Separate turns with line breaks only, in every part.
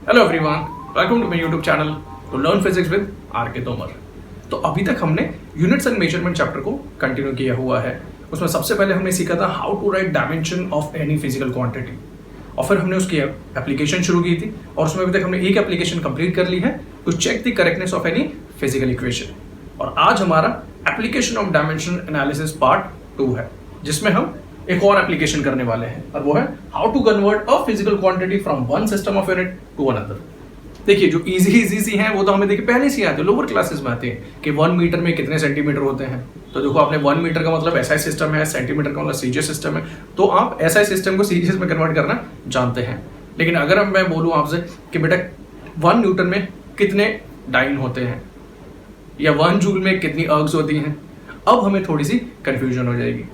Hello everyone, welcome to my YouTube channel to learn physics with R K. Tomar. तो अभी तक हमने यूनिट्स एंड मेजरमेंट चैप्टर को continue किया हुआ है। उसमें सबसे पहले हमने सीखा था how to write dimension of any physical quantity, और फिर हमने उसकी एप्लीकेशन शुरू की थी और उसमें अभी तक हमने एक एप्लीकेशन कंप्लीट कर ली है to check the correctness of any physical equation. और आज हमारा application of dimension analysis part 2 है, जिसमें हम एक और एप्लीकेशन करने वाले हैं, और वो है how to convert a physical quantity from one system of unit to another. देखिए, जो इजी सी हैं वो तो हमें देखिए पहले से आते हैं, लोअर क्लासेस में आते हैं कि 1 मीटर में कितने सेंटीमीटर होते हैं। तो देखो, आपने 1 मीटर का मतलब एसआई सिस्टम है, सेंटीमीटर का मतलब सीजीएस सिस्टम है, तो आप एसआई सिस्टम को सीजीएस में कन्वर्ट करना जानते हैं। लेकिन अगर मैं बोलूँ आपसे कि बेटा 1 न्यूटन में कितने डाइन होते हैं या 1 जूल में कितनी अर्ग्स होती हैं, अब हमें थोड़ी सी कंफ्यूजन हो जाएगी।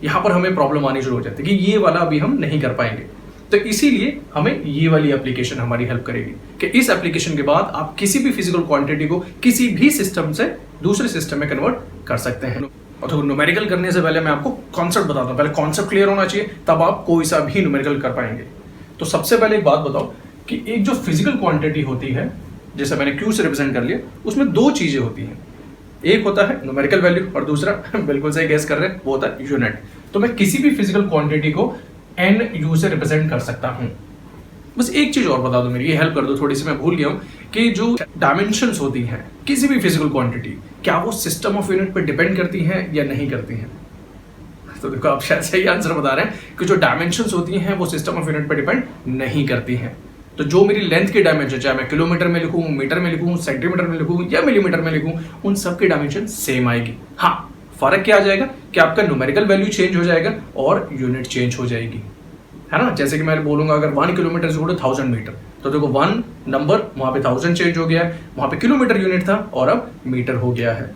यहाँ पर हमें प्रॉब्लम आनी शुरू हो जाती है कि ये वाला अभी हम नहीं कर पाएंगे। तो इसीलिए हमें ये वाली एप्लीकेशन हमारी हेल्प करेगी कि इस एप्लीकेशन के बाद आप किसी भी फिजिकल क्वांटिटी को किसी भी सिस्टम से दूसरे सिस्टम में कन्वर्ट कर सकते हैं। और तो न्यूमेरिकल करने से पहले मैं आपको कॉन्सेप्ट बताता हूँ। पहले कॉन्सेप्ट क्लियर होना चाहिए, तब आप कोई सा भी न्यूमेरिकल कर पाएंगे। तो सबसे पहले एक बात बताओ कि एक जो फिजिकल क्वांटिटी होती है, जैसे मैंने क्यू से रिप्रेजेंट कर लिया, उसमें 2 चीजें होती हैं। एक होता है न्यूमेरिकल वैल्यू और दूसरा बिल्कुल सही गेस कर रहे हैं, वो होता है यूनिट। तो मैं किसी भी फिजिकल क्वांटिटी को एन यू से रिप्रेजेंट कर सकता हूं। बस एक चीज और बता दो, मेरी ये हेल्प कर दो थोड़ी सी, मैं भूल गया हूं कि जो डायमेंशंस होती हैं किसी भी फिजिकल क्वांटिटी, क्या वो सिस्टम ऑफ यूनिट पर डिपेंड करती हैं या नहीं करती हैं? तो देखो, आप शायद सही आंसर बता रहे हैं कि जो डायमेंशंस होती हैं वो सिस्टम ऑफ यूनिट पर डिपेंड नहीं करती हैं। तो जो मेरी लेंथ की डायमेंशन, चाहे मैं किलोमीटर में लिखूं, मीटर में लिखूं, सेंटीमीटर में लिखूं या मिलीमीटर में लिखूं, उन सब की डायमेंशन सेम आएगी। हाँ, फर्क क्या आ जाएगा कि आपका न्यूमेरिकल वैल्यू चेंज हो जाएगा और यूनिट चेंज हो जाएगी, है ना। जैसे कि मैं बोलूंगा अगर 1 kilometre is equal to 1000 metre, तो देखो 1 नंबर वहां पे 1000 चेंज हो गया है, वहां पे किलोमीटर यूनिट था और अब मीटर हो गया है।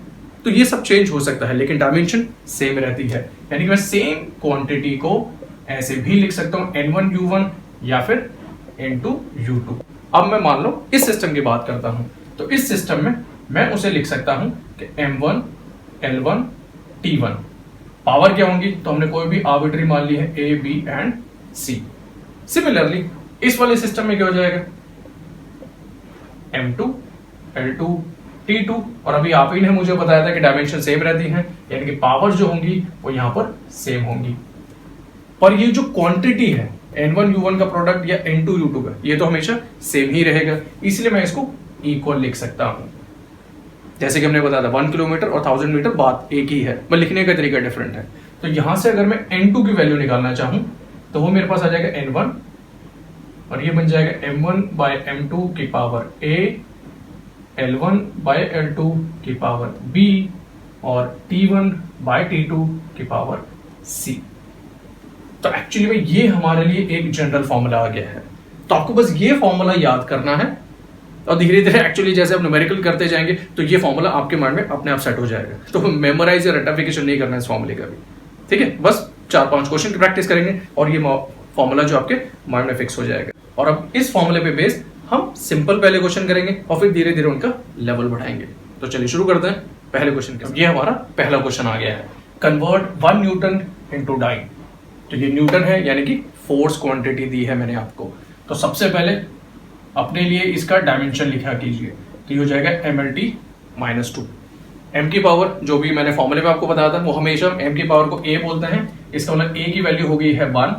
तो ये सब चेंज हो सकता है, लेकिन डायमेंशन सेम रहती है। यानी कि मैं सेम क्वांटिटी को ऐसे भी लिख सकता हूं, N1U1 या फिर N2U2। अब मैं मान लो इस सिस्टम की बात करता हूं, तो इस सिस्टम में मैं उसे लिख सकता हूं कि M1 L1 T1। पावर क्या होंगी, तो हमने कोई भी आर्बिट्री मान ली है, A B and C। Similarly इस वाले सिस्टम में क्या हो जाएगा, M2 L2 T2। और अभी आप ही ने मुझे बताया था कि डायमेंशन सेम रहती हैं, यानी कि पावर जो होंगी वो यहां पर सेम होंगी। पर ये जो क्वांटिटी है N1U1 का प्रोडक्ट या N2U2 का, ये तो हमेशा सेम ही रहेगा, इसलिए मैं इसको इक्वल लिख सकता हूं। जैसे कि हमने बताया था 1 किलोमीटर और 1000 मीटर बात एक ही है, पर लिखने का तरीका डिफरेंट है। तो यहां से अगर मैं N2 की वैल्यू निकालना चाहूं तो वो मेरे पास आ जाएगा N1, और ये बन जाएगा M1 बाय M2 की power A, L1 bye L2 की पावर B और T1 बाय T2 की पावर C। तो एक्चुअली में ये हमारे लिए एक जनरल फॉर्मूला आ गया है। तो आपको बस ये फॉर्मूला याद करना है, और धीरे धीरे एक्चुअली जैसे आप न्यूमेरिकल करते जाएंगे तो ये फॉर्मूला आपके माइंड में अपने आप सेट हो जाएगा। तो मेमोराइज या रटिफिकेशन नहीं करना है इस फॉर्मूले का भी, ठीक है। बस 4-5 क्वेश्चन की प्रैक्टिस करेंगे और ये फॉर्मूला जो आपके माइंड में फिक्स हो जाएगा। और अब इस फॉर्मूले पे बेस्ड हम सिंपल पहले क्वेश्चन करेंगे और फिर धीरे धीरे उनका लेवल बढ़ाएंगे। तो चलिए शुरू करते हैं पहले क्वेश्चन के। ये हमारा पहला क्वेश्चन आ गया है, कन्वर्ट 1 न्यूटन इनटू डाइन। तो ये न्यूटन है, यानी कि फोर्स क्वांटिटी दी है मैंने आपको। तो सबसे पहले अपने लिए इसका डायमेंशन लिखा कीजिए, तो ये हो जाएगा MLT-2। m की पावर जो भी मैंने फॉर्मूले में आपको बताया था, वो हमेशा m की पावर को a बोलते हैं, इसका मतलब a की वैल्यू हो गई है 1,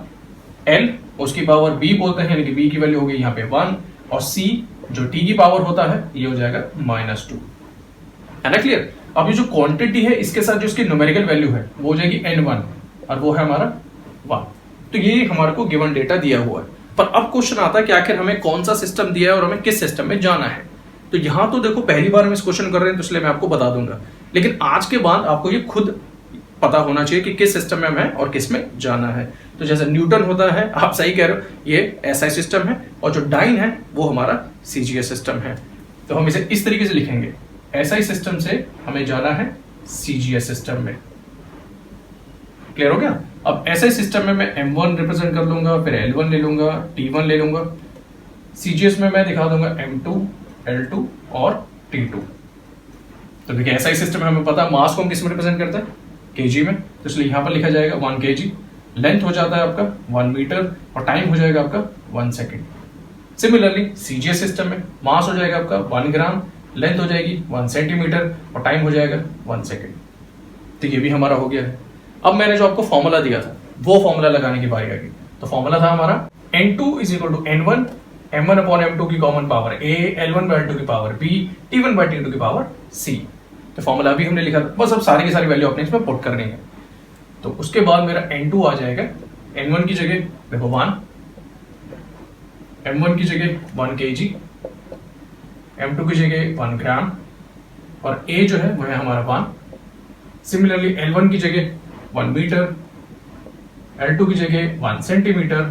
l उसकी पावर b बोलते हैं, यानी कि b की वैल्यू हो गई यहाँ पे 1, और c जो t की पावर होता है ये हो जाएगा -2, है ना। क्लियर। अब ये जो क्वांटिटी है इसके साथ जो इसकी न्यूमेरिकल वैल्यू है वो हो जाएगी N1, और वो है हमारा 1। तो ये हमारे को गिवन डेटा दिया हुआ है। पर अब क्वेश्चन आता है कि आखिर हमें कौन सा सिस्टम दिया है और हमें किस सिस्टम में जाना है। तो यहां तो देखो, पहली बार हम इस क्वेश्चन कर रहे हैं, तो इसलिए मैं आपको बता दूंगा, लेकिन आज के बाद आपको ये खुद पता होना चाहिए कि किस सिस्टम में हमें और किस में जाना है। तो जैसे न्यूटन होता है, आप सही कह रहे हो, ये एसआई सिस्टम है, और जो डाइन है वो हमारा सीजीएस सिस्टम है। तो हम इसे इस तरीके से लिखेंगे, एसआई सिस्टम से हमें जाना है सीजीएस सिस्टम में। क्लियर हो गया। अब ऐसे सिस्टम में मैं M1 रिप्रेजेंट कर लूंगा, फिर L1 ले लूंगा, T1 ले लूंगा। सीजीएस में मैं दिखा दूंगा M2 L2 और T2। तो देखिए, ऐसा ही सिस्टम है, हमें पता है मास को हम किस में रिप्रेजेंट करते हैं, केजी में, तो इसलिए यहां पर लिखा जाएगा 1 kg। लेंथ हो जाता है आपका 1 मीटर और टाइम हो जाएगा आपका 1 सेकेंड। सिमिलरली सीजीएस सिस्टम में मास हो जाएगा आपका 1 ग्राम, लेंथ हो जाएगी 1 सेंटीमीटर और टाइम हो जाएगा 1 सेकेंड। तो ये भी हमारा हो गया है। अब मैंने जो आपको फॉर्मूला दिया था वो फॉर्मूला लगाने की बारी आ गई। तो फॉर्मूला था हमारा N2 is equal to N1 M1 upon M2 की common power A L1 by L2 की power B T1 by T2 की पावर C। तो फॉर्मूला अभी हमने लिखा, बस अब सारी की सारी वैल्यू अपने इसमें पुट करनी है। तो उसके बाद मेरा N2 आ जाएगा, N1 की जगह देखो 1, M1 की जगह 1 kg, M2 की जगह 1 ग्राम और A जो है वह है हमारा 1। सिमिलरली L1 की जगह 1 मीटर, L2 की जगह 1 सेंटीमीटर,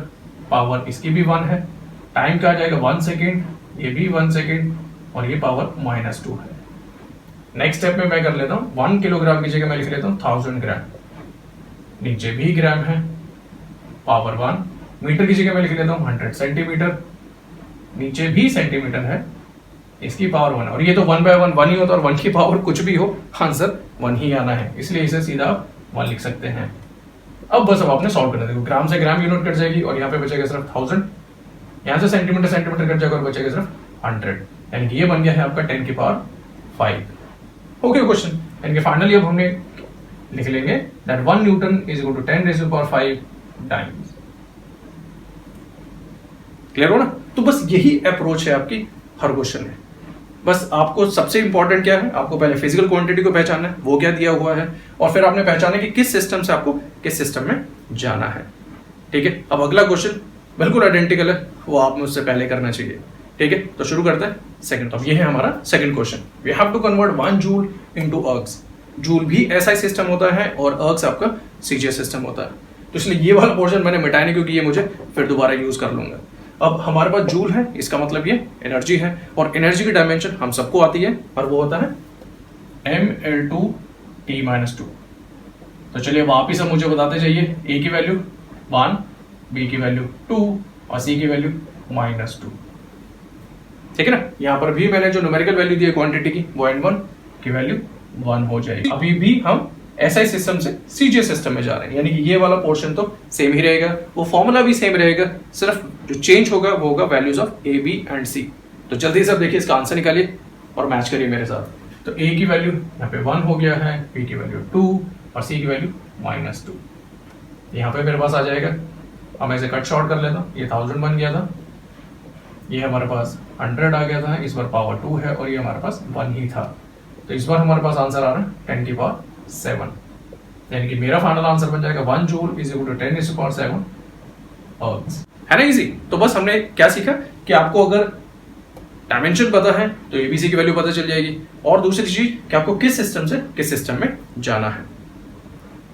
पावर इसकी भी 1 है, टाइम का आ जाएगा 1 सेकेंड, ये भी 1 सेकेंड और ये पावर -2 है। नेक्स्ट स्टेप में मैं कर लेता हूँ 1 किलोग्राम की जगह मैं लिख लेता हूँ 1000 ग्राम, नीचे भी ग्राम है, पावर 1, मीटर की जगह मैं लिख लेता हूँ 100 सेंटीमीटर, नीचे भी सेंटीमीटर है, इसकी पावर 1 और ये तो 1/1 1 ही होता है और 1 की पावर कुछ भी हो आंसर 1 ही आना है, इसलिए इसे सीधा आप 1 लिख सकते हैं। अब बस अब आपने सॉल्व करना है। ग्राम से ग्राम यूनिट कट जाएगी और यहाँ पे बचेगा सिर्फ 1000, यहाँ से सेंटीमीटर सेंटीमीटर कट जाएगा और बचेगा सिर्फ 100, यानी कि ये बन गया है आपका 10 की पावर 5। ओके क्वेश्चन, यानी कि फाइनली अब हमने लिख लेंगे that 1 newton is equal to 10 raise to power 5 times. Clear हो ना? तो बस यही अप्रोच है आपकी हर क्वेश्चन में। बस आपको सबसे इंपॉर्टेंट क्या है, आपको पहले फिजिकल क्वांटिटी को पहचानना है, वो क्या दिया हुआ है, और फिर आपने पहचाना कि किस सिस्टम से आपको किस सिस्टम में जाना है। ठीक है, अब अगला क्वेश्चन बिल्कुल आइडेंटिकल है, वो आप मुझसे पहले करना चाहिए। ठीक है, तो शुरू करते हैं सेकंड। तो ये है हमारा second question, we have to convert 1 joule into ergs. Joule भी एसआई सिस्टम होता है और अर्ग्स आपका सीजीएस सिस्टम होता है। तो इसलिए ये वाला पोर्शन मैंने मिटाया नहीं, क्योंकि ये मुझे फिर दोबारा यूज कर लूंगा। अब हमारे पास जूल है, इसका मतलब ये एनर्जी है, और एनर्जी की डायमेंशन हम सबको आती है और वो होता है mL2T-2। तो चलिए वापिस हम मुझे बताते जाइए, ए की वैल्यू 1, बी की वैल्यू 2 और सी की वैल्यू -2। ठीक है ना? यहां पर भी मैंने जो न्यूमेरिकल वैल्यू दी है क्वांटिटी की, वो N1 की वैल्यू 1 हो जाएगी। अभी भी हम एसआई सिस्टम से सीजीएस सिस्टम में जा रहे हैं, यानी कि ये वाला पोर्शन तो सेम ही रहेगा, वो फॉर्मूला भी सेम रहेगा, सिर्फ जो चेंज होगा वो होगा values of a, b and c. तो जल्दी से अब देखिए इसका आंसर निकालिए और मैच करिए मेरे साथ। तो ए की वैल्यू यहाँ पे 1 हो गया है, बी की वैल्यू 2 और सी की वैल्यू -2। यहाँ पे मेरे पास आ जाएगा, अब मैं इसे कट शॉर्ट कर लेता हूँ। ये 1000 बन गया था, ये हमारे पास 100 आ गया था, इस बार पावर 2 है और ये हमारे पास 1 ही था। तो इस बार हमारे पास आंसर आ रहा है 10 की पावर 7, यानी कि मेरा फाइनल आंसर बन जाएगा 1 जूल इज इक्वल टू 10 की पावर 7 अर्ग्स। है ना इजी? तो बस हमने क्या सीखा कि आपको अगर डायमेंशन पता है तो एबीसी की वैल्यू पता चल जाएगी, और दूसरी चीज कि आपको किस सिस्टम से किस सिस्टम में जाना है।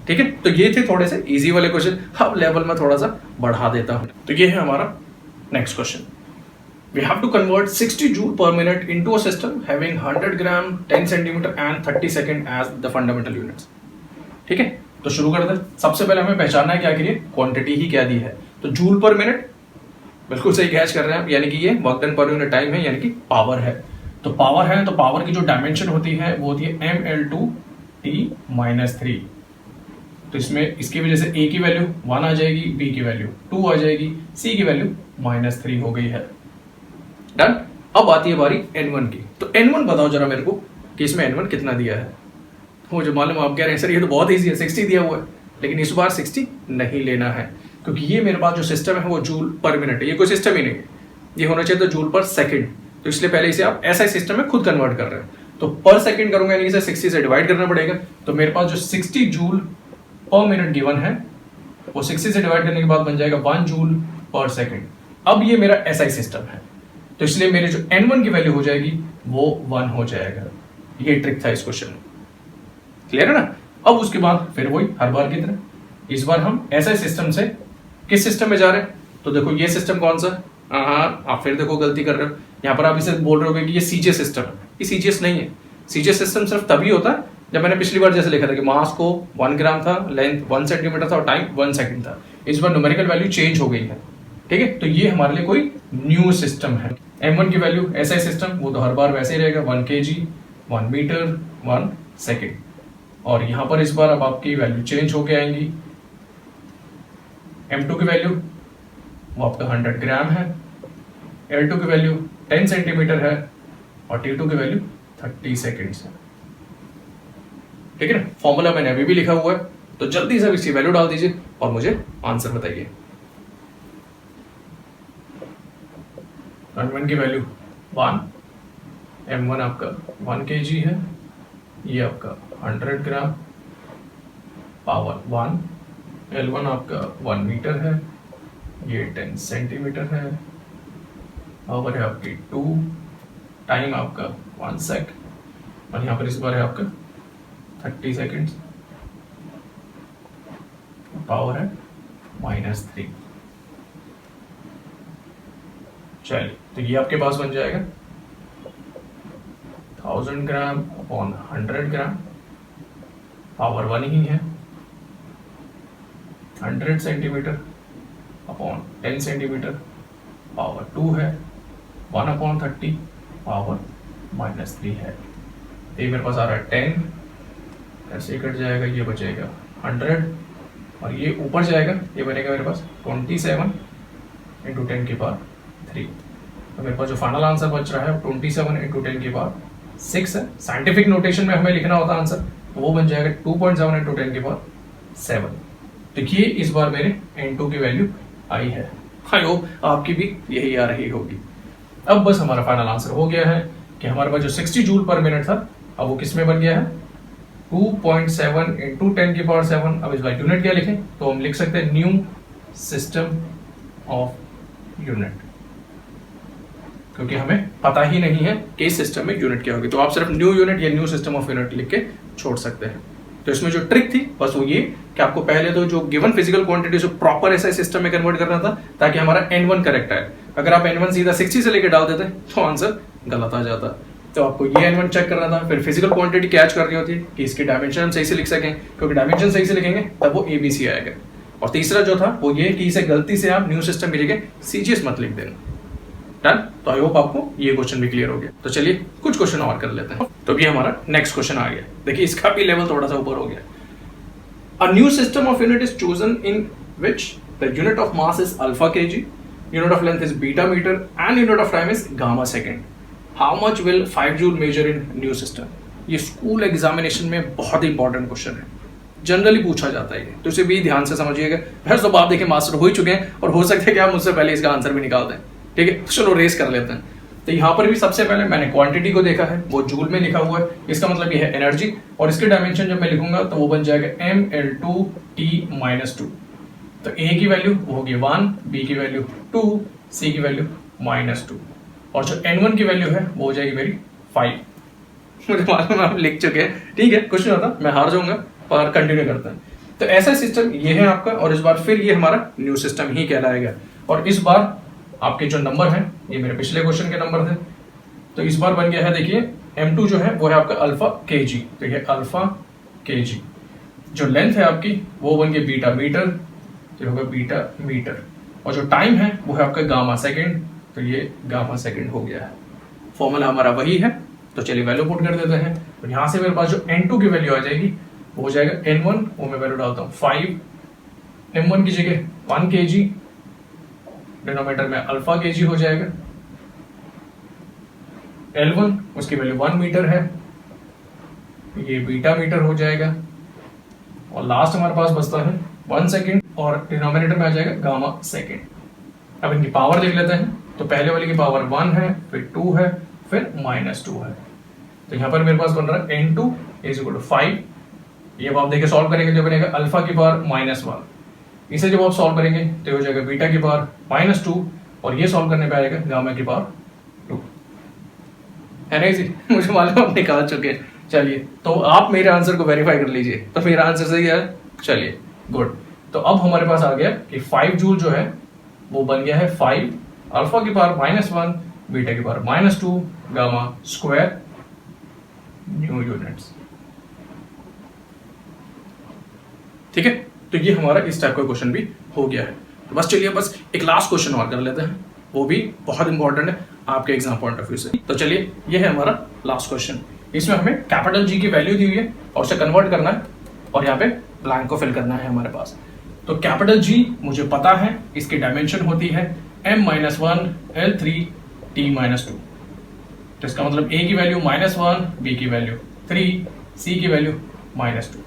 ठीक है, तो ये थे थोड़े से इजी वाले क्वेश्चन। अब लेवल में थोड़ा सा बढ़ा देता हूं। तो ये है हमारा next question, we have to convert 60 joule per minute into a system having 100 gram 10 centimeter and 30 second as the fundamental units। ठीक है, तो शुरू करते हैं। सबसे पहले हमें पहचानना है क्या करिए, क्वांटिटी ही क्या दी है। तो जूल पर मिनट बिल्कुल सही कैच कर रहे हैं आप, यानी कि ये work done per unit time है, यानी कि पावर है। तो पावर है, तो पावर की जो डायमेंशन होती है वो होती है mL2T-3। तो इसमें इसकी वजह से ए की वैल्यू 1 आ जाएगी, बी की वैल्यू 2 आ जाएगी, सी की वैल्यू -3 हो गई है। डन। अब आती है बारी N1 की। तो N1 बताओ जरा मेरे को कि इसमें N1 कितना दिया है। मुझे मालूम आप कह रहे हैं सर ये तो बहुत ईजी है, 60 दिया हुआ है, लेकिन इस बार 60 नहीं लेना है, क्योंकि ये मेरे पास जो सिस्टम है वो जूल पर मिनट है, ये कोई सिस्टम ही नहीं है, ये होना चाहिए तो जूल पर सेकंड। तो इसलिए पहले इसे आप ऐसा सिस्टम में खुद कन्वर्ट कर रहे हैं, तो पर सेकंड करूंगा, यानी इसे 60 से डिवाइड करना पड़ेगा। तो मेरे पास जो 60 जूल पर मिनट गिवन है वो 60 से डिवाइड करने के बाद बन जाएगा 1 जूल पर सेकंड। अब ये मेरा एसआई सिस्टम है, तो इसलिए मेरे जो N1 की वैल्यू हो जाएगी वो 1 हो जाएगा। ये ट्रिक था इस क्वेश्चन में, क्लियर है ना? अब उसके बाद फिर वही हर बार की तरह, इस बार हम ऐसे सिस्टम से किस सिस्टम में जा रहे हैं। तो देखो ये सिस्टम कौन सा, हाँ आप फिर देखो गलती कर रहे हो, यहाँ पर आप इसे बोल रहे हो कि ये सीजीएस सिस्टम है। ये सीजीएस नहीं है। सीजीएस सिस्टम सिर्फ तभी होता है जब मैंने पिछली बार जैसे लिखा था कि मास को 1 ग्राम था, लेंथ 1 सेंटीमीटर था और टाइम 1 सेकंड था। इस बार न्यूमेरिकल वैल्यू चेंज हो गई है। ठीक है, तो ये हमारे लिए कोई न्यू सिस्टम है। M1 की वैल्यू एसआई सिस्टम वो तो हर बार वैसे ही रहेगा, 1 kg 1 मीटर 1 सेकेंड। और यहां पर इस बार अब आपकी वैल्यू चेंज होके आएंगी। M2 की वैल्यू वो आपका 100 ग्राम है, L2 की वैल्यू 10 सेंटीमीटर है और T2 की वैल्यू 30 सेकेंड्स है। ठीक है ना, फॉर्मूला मैंने अभी भी लिखा हुआ है, तो जल्दी से इसकी वैल्यू डाल दीजिए और मुझे आंसर बताइए। M1 की वैल्यू 1, M1 आपका 1 kg है, ये आपका 100 ग्राम, पावर 1, L1 आपका 1 मीटर है, ये 10 सेंटीमीटर है, पावर है आपकी 2, टाइम आपका 1 सेक, और यहाँ पर इस बार है आपका 30 सेकेंड्स, पावर है -3। चलिए, तो ये आपके पास बन जाएगा 1000 ग्राम अपॉन 100 ग्राम, पावर 1 ही है, 100 सेंटीमीटर अपॉन 10 सेंटीमीटर, पावर 2 है, 1/30 पावर -3 है। ये मेरे पास आ रहा है 10, ऐसे कट जाएगा, ये बचेगा 100 और ये ऊपर जाएगा, ये बनेगा मेरे पास 27 × 10 की पावर 3। तो मेरे पास जो फाइनल आंसर बच रहा है 27 × 10 की पावर 6 है। साइंटिफिक नोटेशन में हमें लिखना होता आंसर, तो वो बन जाएगा 2.7 × 10 की पावर 7। देखिए इस बार मेरे N2 की वैल्यू आई है। आई होप आपकी भी यही आ रही होगी। अब बस हमारा फाइनल आंसर हो गया है कि हमारे पास जो 60 जूल पर मिनट था, अब वो किस में बन गया है 2.7 × 10 की पावर 7। अब इस बार यूनिट क्या लिखें, तो हम लिख सकते हैं न्यू सिस्टम ऑफ यूनिट, क्योंकि हमें पता ही नहीं है कि इस सिस्टम में यूनिट क्या होगी। तो आप सिर्फ न्यू यूनिट या न्यू सिस्टम ऑफ यूनिट लिख के छोड़ सकते हैं। तो इसमें जो ट्रिक थी बस वो ये कि आपको पहले तो जो गिवन फिजिकल क्वांटिटी को प्रॉपर ऐसा सिस्टम में कन्वर्ट करना था ताकि हमारा N1 करेक्ट आए। अगर आप N1 सीधा 60 से लेकर डाल देते तो आंसर गलत आ जाता। तो आपको ये N1 चेक करना था, फिर फिजिकल क्वांटिटी कैच करनी होती है कि इसकी डायमेंशन हम सही से लिख सकें, क्योंकि डायमेंशन सही से लिखेंगे तब वो ABC आएगा। और तीसरा जो था वो ये कि इसे गलती से आप न्यू सिस्टम की जगह CGS मत लिख देना। डन। तो आई होप आपको ये क्वेश्चन भी क्लियर हो गया। तो चलिए कुछ क्वेश्चन और कर लेते हैं। तो भी हमारा नेक्स्ट क्वेश्चन आ गया। देखिए इसका भी लेवल थोड़ा सा ऊपर हो गया। A new system of unit is chosen in which the unit of mass is alpha kg, unit of length is beta meter, and unit of time is gamma second. How much will 5 joule measure in new system? ये school examination में बहुत important question है, generally पूछा जाता है, तो इसे भी ध्यान से समझिएगा। वैसे तो आप देखिए मास्टर हो ही चुके हैं और हो सकता है कि आप मुझसे पहले इसका आंसर भी निकाल दें। ठीक है, तो चलो रेस कर लेते हैं। तो यहाँ पर भी सबसे पहले मैंने क्वांटिटी को देखा है, वो जूल में लिखा हुआ है, इसका मतलब ये है एनर्जी, और इसके डायमेंशन जब मैं लिखूंगा तो वो बन जाएगा mL2T-2। तो A की वैल्यू वो होगी 1, B की वैल्यू 2, C की वैल्यू -2, और जो N1 की वैल्यू है वो हो जाएगी मेरी 5। मुझे मालूम आप लिख चुके हैं, ठीक है, कुछ नहीं होता, मैं हार जाऊंगा, पर कंटिन्यू करते हैं। तो ऐसा सिस्टम ये है आपका, और इस बार फिर ये हमारा न्यू सिस्टम ही कहलाएगा। और इस बार आपके जो नंबर हैं ये मेरे पिछले क्वेश्चन के नंबर थे, तो इस बार बन गया है, देखिए M2 जो है वो है आपका अल्फा kg, तो ये अल्फा kg। जो लेंथ है आपकी वो बन गई बीटा मीटर, तो होगा बीटा मीटर, और जो टाइम है वो है आपका गामा सेकेंड, तो ये गामा सेकेंड हो गया है। फॉर्मूला हमारा वही है, तो चलिए वैल्यू पुट कर देते हैं। तो यहाँ से मेरे पास जो N2 की वैल्यू आ जाएगी वो हो जाएगा N1, वो मैं वैल्यू डालता हूँ 5, M1 की जगह 1 kg, डिनोमिनेटर में अल्फा kg हो जाएगा, L1 उसकी वैल्यू 1 मीटर है, ये बीटा मीटर हो जाएगा, और लास्ट हमारे पास बचता है 1 सेकेंड, और डिनोमिनेटर में आ जाएगा गामा सेकेंड। अब इनकी पावर देख लेते हैं। तो पहले वाले की पावर 1 है, फिर 2 है, फिर -2 है। तो यहाँ पर मेरे पास बन रहा है N2 = 5। ये अब आप देखिए सॉल्व करेंगे जो बनेगा अल्फा की पावर -1। इसे जब आप सॉल्व करेंगे तो हो जाएगा बीटा की पावर -2, और ये सॉल्व करने पे आएगा गामा की पावर 2। है ना इजी? मुझे मालूम आप निकाल चुके हैं। चलिए, तो आप मेरे आंसर को वेरीफाई कर लीजिए, तो मेरा आंसर सही है। चलिए गुड। तो अब हमारे पास आ गया कि 5 जूल जो है वो बन गया है 5 अल्फा की पावर -1, बीटा की power -2, gamma square new units. ठीक है, तो ये हमारा इस टाइप का क्वेश्चन भी हो गया है। तो बस चलिए बस एक लास्ट क्वेश्चन और कर लेते हैं, वो भी बहुत इंपॉर्टेंट है आपके एग्जाम पॉइंट ऑफ व्यू से। तो चलिए ये है हमारा लास्ट क्वेश्चन। इसमें हमें कैपिटल G की वैल्यू दी हुई है और उसे कन्वर्ट करना है, और यहाँ पे ब्लैंक को फिल करना है हमारे पास। तो कैपिटल G मुझे पता है, इसकी डायमेंशन होती है m-1 L3 t-2। तो इसका मतलब a की वैल्यू -1, b की वैल्यू 3, c की वैल्यू -2।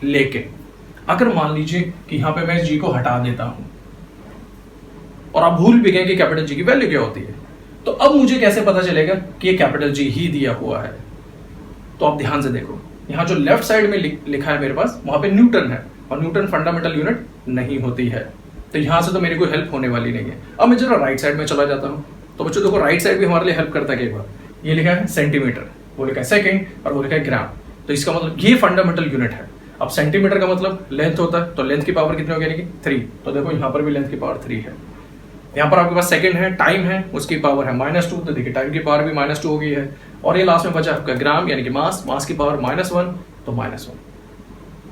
लेकिन अगर मान लीजिए कि यहां पे मैं g को हटा देता हूं और आप भूल भी गए कि कैपिटल G की वैल्यू क्या होती है, तो अब मुझे कैसे पता चलेगा कि ये कैपिटल G ही दिया हुआ है? तो आप ध्यान से देखो, यहाँ जो लेफ्ट साइड में लिखा है मेरे पास, वहां पे न्यूटन है और न्यूटन फंडामेंटल यूनिट नहीं होती है, तो यहां से तो मेरी कोई हेल्प होने वाली नहीं है। अब मैं जरा राइट साइड में चला जाता हूं, तो बच्चों देखो राइट साइड भी हमारे लिए हेल्प करता है। कई बार ये लिखा है सेंटीमीटर, वो लिखा है सेकेंड और वो लिखा है ग्राम, तो इसका मतलब ये फंडामेंटल यूनिट है। अब सेंटीमीटर का मतलब लेंथ होता है, तो लेंथ की पावर कितनी होगी, यानी कि 3। तो देखो यहाँ पर भी लेंथ की पावर 3 है। यहाँ पर आपके पास सेकंड है, टाइम है, उसकी पावर है -2, तो देखिए टाइम की पावर भी -2 हो गई है। और ये लास्ट में बचा आपका ग्राम यानी कि मास, मास की पावर -1, तो -1।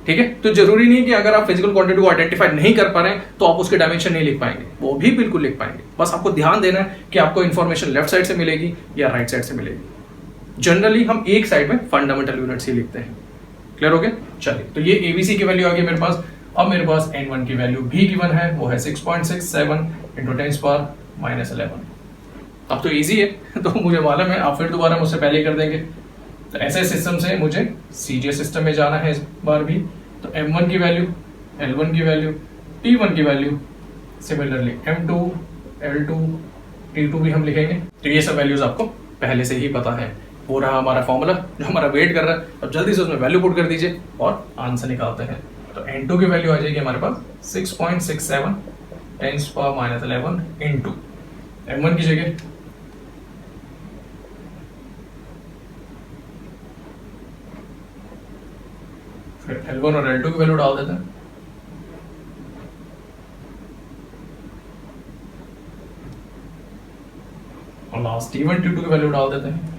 ठीक है, तो जरूरी नहीं कि अगर आप फिजिकल क्वांटिटी को आइडेंटिफाई नहीं कर पा रहे हैं तो आप उसके डायमेंशन नहीं लिख पाएंगे, वो भी बिल्कुल लिख पाएंगे। बस आपको ध्यान देना है कि आपको इन्फॉर्मेशन लेफ्ट साइड से मिलेगी या राइट साइड से मिलेगी। जनरली हम एक साइड में फंडामेंटल यूनिट्स ही लिखते हैं। क्लियर हो गया? चलिए, तो ये एबीसी की वैल्यू आ गई मेरे पास। अब मेरे पास n1 की वैल्यू भी गिवन है, वो है 6.67 × 10⁻11। अब तो इजी है, तो मुझे मालूम है आप फिर दोबारा मुझसे पहले कर देंगे। तो ऐसे सिस्टम से मुझे सीजीएस सिस्टम में जाना है इस बार भी। तो m1 की वैल्यू, l1 की वैल्यू, t1 की value, similarly m2, l2, t2 भी हम लिखेंगे। तो ये सब वैल्यूज आपको पहले से ही पता है। वो रहा हमारा फॉर्मूला जो हमारा वेट कर रहा है। अब जल्दी से उसमें वैल्यू पुट कर दीजिए और आंसर निकालते हैं। तो n2 की वैल्यू आ जाएगी हमारे पास 6.67 10⁻11 इंटू m1 की जगह फिर L1 और L2 की वैल्यू डाल देते हैं। और लास्ट T1 T2 की वैल्यू डाल देते हैं।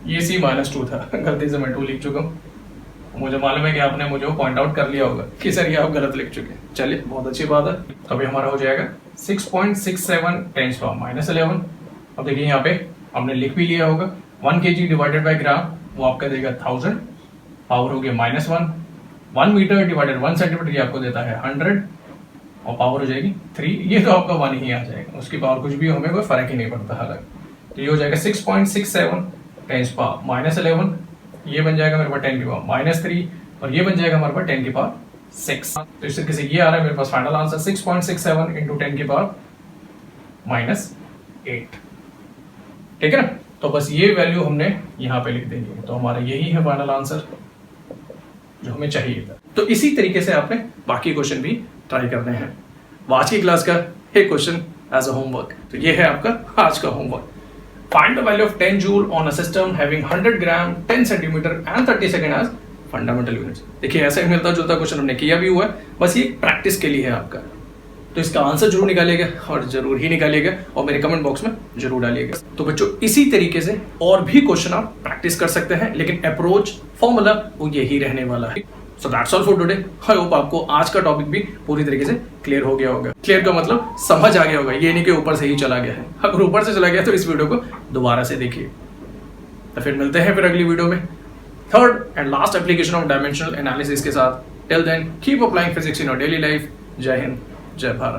ये C-2 था, गलती से मैं 2 लिख चुका हूं। मुझे मालूम है कि आपने मुझे पॉइंट आउट कर लिया होगा कि सर ये आप गलत लिख चुके हैं। चलिए, बहुत अच्छी बात है। तो अभी हमारा हो जाएगा 6.67 10⁻11। अब देखिए यहाँ पे हमने लिख भी लिया होगा 1 kg डिवाइडेड बाय ग्राम, वो आपका देगा 1000, पावर हो गया -1। 1 मीटर डिवाइडेड 1 सेंटीमीटर, ये आपको देता है 100 और पावर हो जाएगी 3। ये तो आपका 1 ही आ जाएगा, उसकी पावर कुछ भी हो, हमें कोई फर्क ही नहीं पड़ता हालांकि। तो ये हो जाएगा 6.67 10⁻11। ये बन जाएगा मेरे पास 10 की पावर -3 और ये बन जाएगा हमारे पास 10 की पावर 6। तो इस तरीके से ये आ रहा है मेरे पास फाइनल आंसर 6.67 × 10 की पावर -8। ठीक है ना? तो बस ये वैल्यू हमने यहाँ पे लिख देनी है। तो हमारा यही है फाइनल आंसर जो हमें चाहिए था। तो इसी तरीके से आपने बाकी क्वेश्चन भी ट्राई करने हैं। आज की क्लास का एक क्वेश्चन एज अ होमवर्क, तो ये है आपका आज का homework. Find the value of 10 joule on a system having 100 gram, 10 centimeter and 30 second as fundamental units। देखिए ऐसा ही मिलता जुलता क्वेश्चन हमने किया भी हुआ है, बस ये प्रैक्टिस के लिए है आपका। तो इसका आंसर जरूर निकालिएगा और जरूर ही निकालिएगा और मेरे कमेंट बॉक्स में जरूर डालिएगा। तो बच्चों इसी तरीके से और भी क्वेश्चन आप प्रैक्टिस कर सकते हैं, लेकिन अप्रोच फॉर्मूला वो यही रहने वाला है। So that's all for today. I hope आपको आज का टॉपिक भी पूरी तरीके से क्लियर हो गया होगा। क्लियर का मतलब समझ आ गया होगा, ये नहीं कि ऊपर से ही चला गया है। अगर ऊपर से चला गया तो इस वीडियो को दोबारा से देखिए। तो फिर मिलते हैं फिर अगली वीडियो में third and last application of dimensional analysis के साथ। Till then keep applying physics in your daily life. जय हिंद, जय भारत।